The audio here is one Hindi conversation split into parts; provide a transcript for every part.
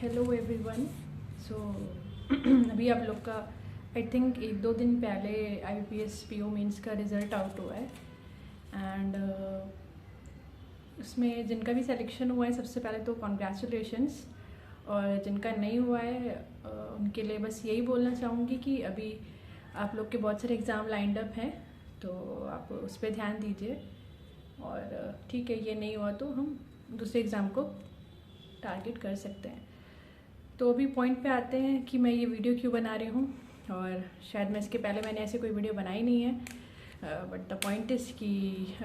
Hello everyone. सो अभी आप लोग का आई थिंक 1-2 दिन पहले IBPS PO मेंस का रिज़ल्ट आउट हुआ है एंड उसमें जिनका भी सिलेक्शन हुआ है सबसे पहले तो कॉन्ग्रेचुलेशंस, और जिनका नहीं हुआ है उनके लिए बस यही बोलना चाहूँगी कि अभी आप लोग के बहुत सारे एग्ज़ाम लाइंड अप हैं, तो आप उस पर ध्यान दीजिए। और ठीक है, ये नहीं हुआ तो हम दूसरे एग्ज़ाम को टारगेट कर सकते हैं। तो अभी पॉइंट पे आते हैं कि मैं ये वीडियो क्यों बना रही हूँ, और शायद मैं इसके पहले मैंने ऐसे कोई वीडियो बनाई नहीं है, बट द पॉइंट इज़ कि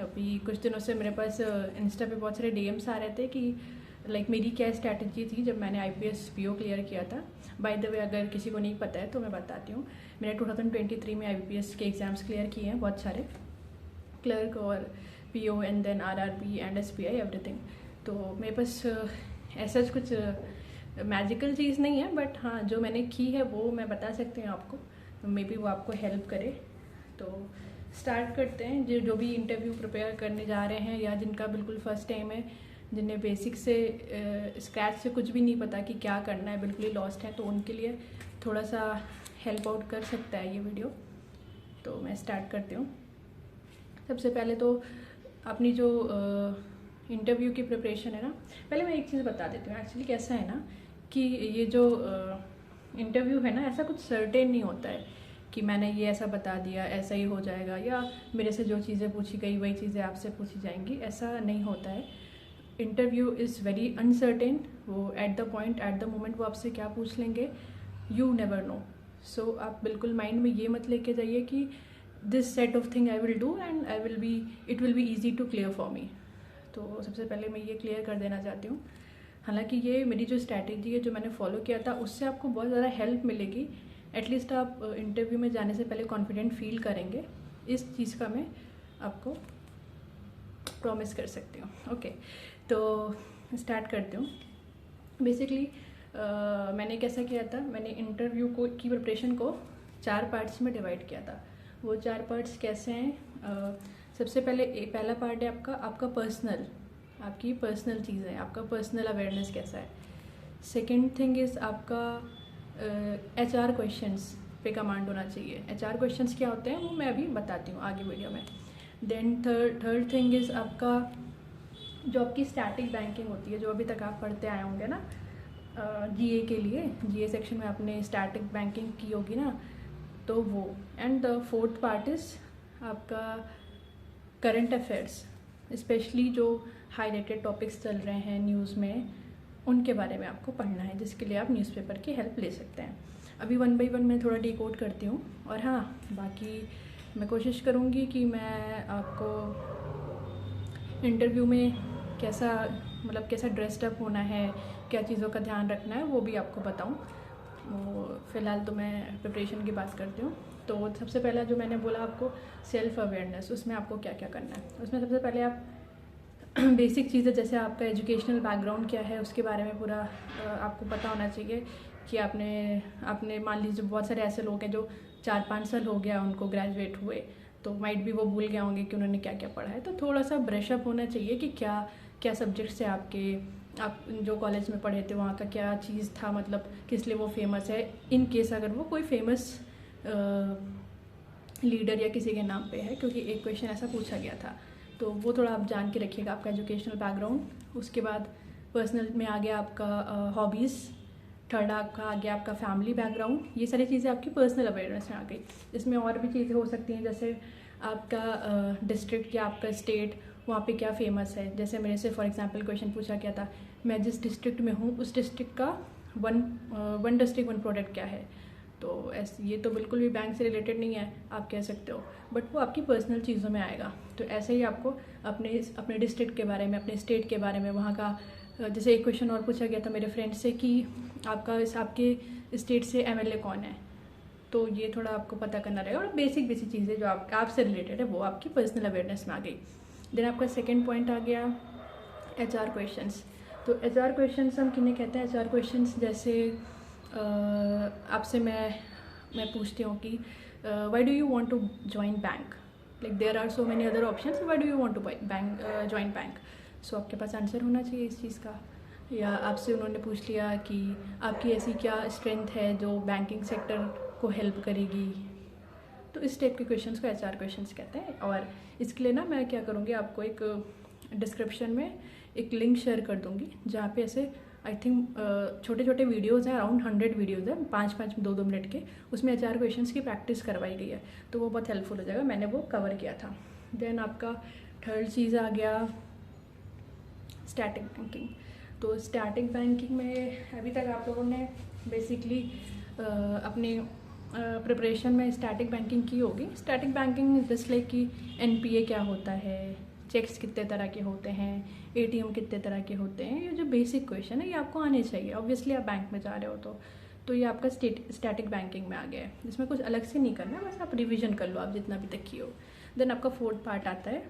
अभी कुछ दिनों से मेरे पास इंस्टा पे बहुत सारे DMs आ रहे थे कि लाइक मेरी क्या स्ट्रैटेजी थी जब मैंने IPS PO क्लियर किया था। बाय द वे, अगर किसी को नहीं पता है तो मैं बताती हूँ। मैंने 2023 में IBPS के एग्ज़ाम्स क्लियर किए हैं, बहुत सारे, क्लर्क और PO and then RRB and SPI everything. तो मेरे पास ऐसा कुछ मैजिकल चीज़ नहीं है, बट हाँ जो मैंने की है वो मैं बता सकती हूँ आपको, तो मे बी वो आपको हेल्प करे। तो स्टार्ट करते हैं। जो भी इंटरव्यू प्रिपेयर करने जा रहे हैं या जिनका बिल्कुल फर्स्ट टाइम है, जिन्हें बेसिक से स्क्रैच से कुछ भी नहीं पता कि क्या करना है, बिल्कुल ही लॉस्ट है, तो उनके लिए थोड़ा सा हेल्प आउट कर सकता है ये वीडियो। तो मैं स्टार्ट करती हूँ। सबसे पहले तो अपनी जो इंटरव्यू की प्रिपरेशन है ना, पहले मैं एक चीज़ बता देती हूँ। एक्चुअली कैसा है ना कि ये जो इंटरव्यू है ना, ऐसा कुछ सर्टेन नहीं होता है कि मैंने ये ऐसा बता दिया ऐसा ही हो जाएगा, या मेरे से जो चीज़ें पूछी गई वही चीज़ें आपसे पूछी जाएंगी, ऐसा नहीं होता है। Interview is very uncertain. वो at the point, at the moment वो आपसे क्या पूछ लेंगे, यू नेवर नो। सो आप बिल्कुल माइंड में ये मत लेके जाइए कि this set of thing I will do and it will be easy to clear for me. तो सबसे पहले मैं ये क्लियर कर देना चाहती हूँ। हालांकि ये मेरी जो स्ट्रैटेजी है, जो मैंने फॉलो किया था, उससे आपको बहुत ज़्यादा हेल्प मिलेगी। एटलीस्ट आप इंटरव्यू में जाने से पहले कॉन्फिडेंट फील करेंगे, इस चीज़ का मैं आपको प्रॉमिस कर सकती हूँ। ओके, तो स्टार्ट करती हूँ। बेसिकली मैंने कैसा किया था, मैंने इंटरव्यू की प्रिपरेशन को 4 पार्ट्स में डिवाइड किया था। वो 4 पार्ट्स कैसे हैं? सबसे पहले पहला पार्ट है आपका पर्सनल, आपकी पर्सनल चीज़ें, आपका पर्सनल अवेयरनेस कैसा है। सेकंड थिंग इज़ आपका HR क्वेश्चंस पे कमांड होना चाहिए। HR क्वेश्चंस क्या होते हैं वो मैं अभी बताती हूँ आगे वीडियो में। देन थर्ड थिंग इज़ आपका जो आपकी स्टैटिक बैंकिंग होती है, जो अभी तक आप पढ़ते आए होंगे ना GA के लिए, GA सेक्शन में आपने स्टैटिक बैंकिंग की होगी ना, तो वो। And the fourth part is आपका करंट अफेयर्स, स्पेशली जो हाईलाइटेड टॉपिक्स चल रहे हैं न्यूज़ में, उनके बारे में आपको पढ़ना है, जिसके लिए आप न्यूज़पेपर की हेल्प ले सकते हैं। अभी 1 बाय 1 मैं थोड़ा डिकोड करती हूँ। और हाँ, बाकी मैं कोशिश करूँगी कि मैं आपको इंटरव्यू में कैसा ड्रेस्ड अप होना है, क्या चीज़ों का ध्यान रखना है, वो भी आपको बताऊँ। वो फ़िलहाल तो मैं प्रिपरेशन की बात करती हूँ। तो सबसे पहला जो मैंने बोला आपको, सेल्फ़ अवेयरनेस, उसमें आपको क्या क्या करना है। उसमें सबसे पहले आप बेसिक चीज़ें, जैसे आपका एजुकेशनल बैकग्राउंड क्या है उसके बारे में पूरा आपको पता होना चाहिए कि आपने मान लीजिए बहुत सारे ऐसे लोग हैं जो 4-5 साल हो गया उनको ग्रेजुएट हुए, तो माइट भी वो भूल गया होंगे कि उन्होंने क्या क्या पढ़ा है। तो थोड़ा सा ब्रशअप होना चाहिए कि क्या क्या सब्जेक्ट्स है आपके, आप जो कॉलेज में पढ़े थे वहाँ का क्या चीज़ था, मतलब किस लिए वो फेमस है, इन केस अगर वो कोई फेमस लीडर या किसी के नाम पे है, क्योंकि एक क्वेश्चन ऐसा पूछा गया था। तो वो थोड़ा आप जान के रखिएगा, आपका एजुकेशनल बैकग्राउंड। उसके बाद पर्सनल में आ गया आपका हॉबीज़। थर्ड आपका आ गया आपका फैमिली बैकग्राउंड। ये सारी चीज़ें आपकी पर्सनल अवेयरनेस में आ गई। इसमें और भी चीज़ें हो सकती हैं, जैसे आपका डिस्ट्रिक्ट या आपका स्टेट, वहाँ पे क्या फेमस है। जैसे मेरे से फॉर एग्जांपल क्वेश्चन पूछा गया था, मैं जिस डिस्ट्रिक्ट में हूँ उस डिस्ट्रिक्ट का वन डिस्ट्रिक्ट वन प्रोडक्ट क्या है। तो ये तो बिल्कुल भी बैंक से रिलेटेड नहीं है, आप कह सकते हो, बट वो आपकी पर्सनल चीज़ों में आएगा। तो ऐसे ही आपको अपने डिस्ट्रिक्ट के बारे में, अपने स्टेट के बारे में, वहाँ का जैसे एक क्वेश्चन और पूछा गया था मेरे फ्रेंड से कि आपके स्टेट से MLA कौन है। तो ये थोड़ा आपको पता करना रहेगा। और बेसिक चीज़ें जो आपसे रिलेटेड है वो आपकी पर्सनल अवेयरनेस में आ गई। देन आपका सेकेंड पॉइंट आ गया HR क्वेश्चंस। तो HR क्वेश्चंस हम किन्हें कहते हैं? HR क्वेश्चंस जैसे आपसे मैं पूछती हूँ कि why do you want to join bank, like there are so many other options, why do you want to join bank. So आपके पास आंसर होना चाहिए इस चीज़ का। या आपसे उन्होंने पूछ लिया कि आपकी ऐसी क्या स्ट्रेंथ है जो बैंकिंग सेक्टर को हेल्प करेगी। तो इस टाइप के क्वेश्चंस को एचआर क्वेश्चंस कहते हैं। और इसके लिए ना मैं क्या करूँगी, आपको एक डिस्क्रिप्शन में एक लिंक शेयर कर दूँगी जहाँ पे ऐसे आई थिंक छोटे छोटे वीडियोज़ हैं, अराउंड 100 वीडियोज़ हैं, 5-5 2-2 मिनट के। उसमें एचआर क्वेश्चंस की प्रैक्टिस करवाई गई है, तो वो बहुत हेल्पफुल हो जाएगा। मैंने वो कवर किया था। देन आपका थर्ड चीज़ आ गया स्टैटिक बैंकिंग। तो स्टैटिक बैंकिंग में अभी तक आप लोगों ने बेसिकली अपने प्रिपरेशन में स्टैटिक बैंकिंग की होगी। स्टैटिक बैंकिंग जस्ट लाइक कि एनपीए क्या होता है, चेक्स कितने तरह के होते हैं, एटीएम कितने तरह के होते हैं, ये जो बेसिक क्वेश्चन है ये आपको आने चाहिए। ऑब्वियसली आप बैंक में जा रहे हो तो ये आपका स्टैटिक बैंकिंग में आ गया है। इसमें कुछ अलग से नहीं करना है, बस आप रिविजन कर लो आप जितना भी तक किए हो। देन आपका फोर्थ पार्ट आता है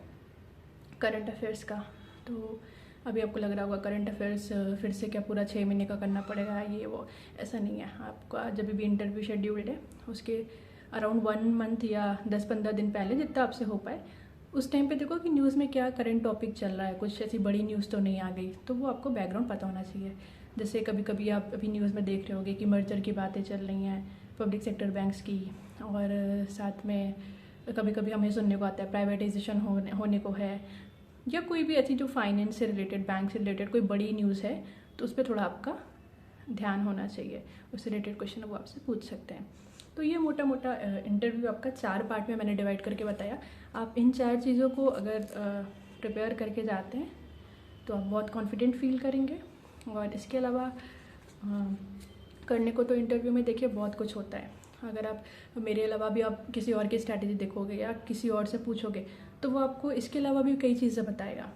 करंट अफेयर्स का। तो अभी आपको लग रहा होगा करंट अफेयर्स फिर से क्या पूरा 6 महीने का करना पड़ेगा, ये वो, ऐसा नहीं है। आपका जब भी इंटरव्यू शेड्यूल्ड है उसके अराउंड 1 मंथ या 10-15 दिन पहले जितना आपसे हो पाए उस टाइम पे देखो कि न्यूज़ में क्या करंट टॉपिक चल रहा है, कुछ ऐसी बड़ी न्यूज़ तो नहीं आ गई, तो वो आपको बैकग्राउंड पता होना चाहिए। जैसे कभी कभी आप अभी न्यूज़ में देख रहे होगे कि मर्जर की बातें चल रही हैं पब्लिक सेक्टर बैंक्स की, और साथ में कभी कभी हमें सुनने को आता है प्राइवेटाइजेशन होने को है, या कोई भी ऐसी जो फाइनेंस से रिलेटेड, बैंक से रिलेटेड कोई बड़ी न्यूज़ है, तो उस पर थोड़ा आपका ध्यान होना चाहिए। उससे रिलेटेड क्वेश्चन वो आपसे पूछ सकते हैं। तो ये मोटा मोटा इंटरव्यू आपका 4 पार्ट में मैंने डिवाइड करके बताया। आप इन 4 चीज़ों को अगर प्रिपेयर करके जाते हैं तो आप बहुत कॉन्फिडेंट फील करेंगे। और इसके अलावा करने को तो इंटरव्यू में देखिए बहुत कुछ होता है। अगर आप मेरे अलावा भी आप किसी और की स्ट्रैटेजी देखोगे या किसी और से पूछोगे तो वो आपको इसके अलावा भी कई चीज़ें बताएगा।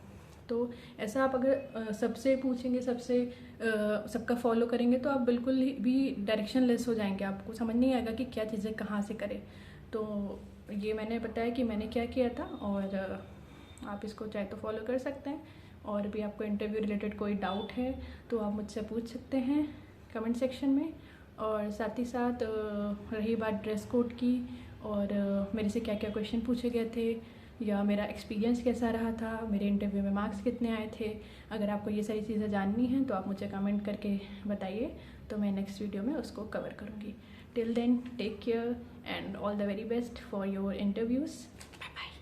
तो ऐसा आप अगर सबसे पूछेंगे, सबका फॉलो करेंगे तो आप बिल्कुल भी डायरेक्शन लेस हो जाएंगे, आपको समझ नहीं आएगा कि क्या चीज़ें कहाँ से करें। तो ये मैंने बताया कि मैंने क्या किया था, और आप इसको चाहे तो फॉलो कर सकते हैं। और भी आपको इंटरव्यू रिलेटेड कोई डाउट है तो आप मुझसे पूछ सकते हैं कमेंट सेक्शन में। और साथ ही साथ रही बात ड्रेस कोड की और मेरे से क्या क्या क्वेश्चन पूछे गए थे या मेरा एक्सपीरियंस कैसा रहा था, मेरे इंटरव्यू में मार्क्स कितने आए थे, अगर आपको ये सारी चीज़ें जाननी हैं तो आप मुझे कमेंट करके बताइए, तो मैं नेक्स्ट वीडियो में उसको कवर करूँगी। Till then take care and all the very best for your interviews. Bye bye.